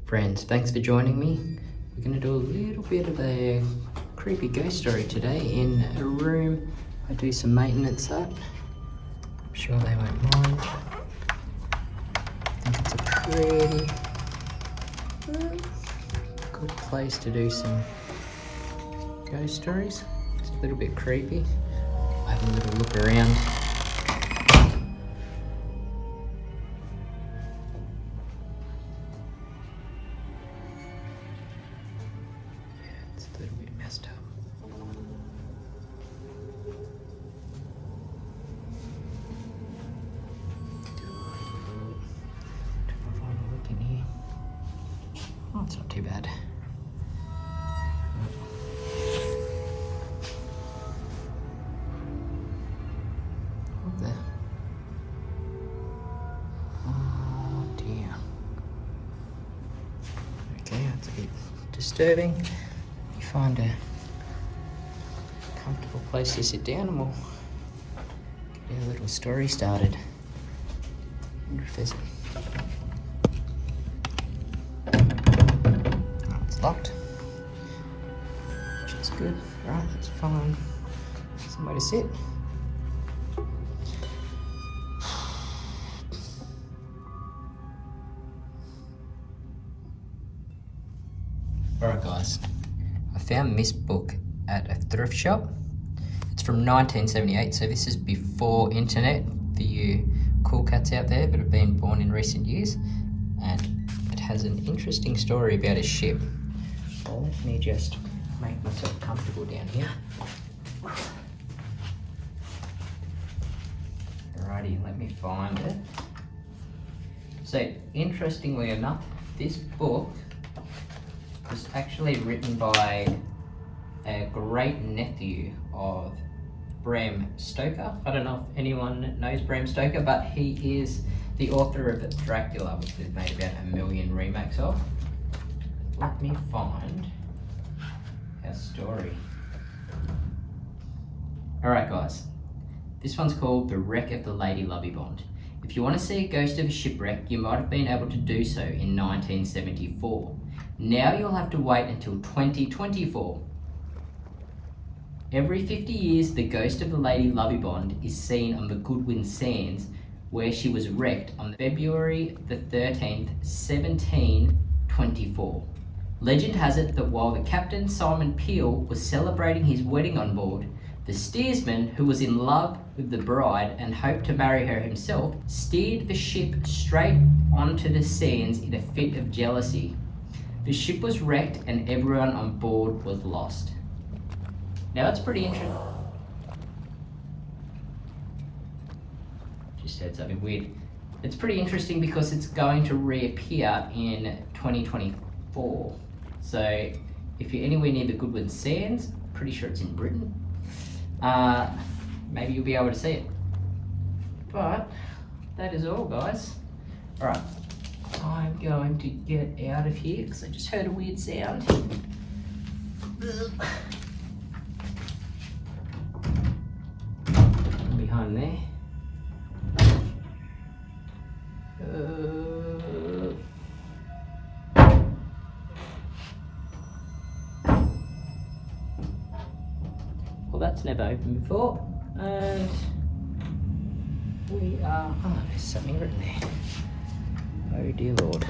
Friends, thanks for joining me. We're going to do a little bit of a creepy ghost story today in a room I do some maintenance at. I'm sure they won't mind. I think it's a pretty good place to do some ghost stories. It's a little bit creepy. I'll have a little look around. It's a little bit messed up. Look in here. Oh, it's not too bad. What the? Oh dear. Okay, that's a bit disturbing. You find a comfortable place to sit down and we'll get a little story started. I wonder if there's oh, it's locked, which is good. Right, let's find somewhere to sit. Alright guys, I found this book at a thrift shop. It's from 1978, so this is before internet for you cool cats out there that have been born in recent years. And it has an interesting story about a ship. So let me just make myself comfortable down here. Alrighty, let me find it. So interestingly enough, this book was actually written by a great nephew of Bram Stoker. I don't know if anyone knows Bram Stoker, but he is the author of Dracula, which they've made about 1 million remakes of. Let me find our story. Alright guys, this one's called The Wreck of the Lady Lovibond. If you want to see a ghost of a shipwreck, you might have been able to do so in 1974. Now you'll have to wait until 2024. Every 50 years, the ghost of the Lady Lovibond is seen on the Goodwin Sands, where she was wrecked on February the 13th, 1724. Legend has it that while the captain, Simon Peel, was celebrating his wedding on board, the steersman, who was in love with the bride and hoped to marry her himself, steered the ship straight onto the sands in a fit of jealousy. The ship was wrecked and everyone on board was lost. Now that's pretty interesting. Just heard something weird. It's pretty interesting because it's going to reappear in 2024. So if you're anywhere near the Goodwin Sands, pretty sure it's in Britain, maybe you'll be able to see it. But that is all, guys. All right, I'm going to get out of here because I just heard a weird sound. Behind there. Well, that's never opened before, and we are. Oh, there's something written there. Oh dear Lord.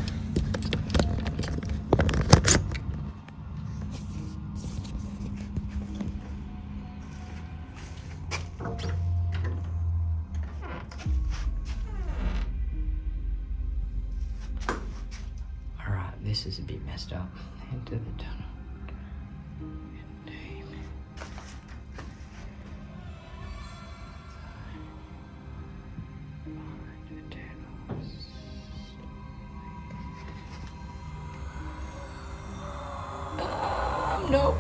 Alright, this is a bit messed up. Into the tunnel. Nope.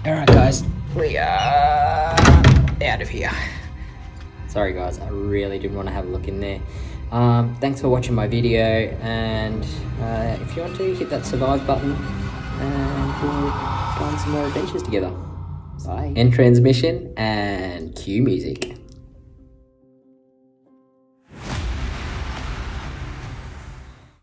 Alright guys, we are out of here. Sorry guys, I really didn't want to have a look in there. Thanks for watching my video, and if you want to, hit that survive button and we'll go on some more adventures together. Bye. End transmission and cue music.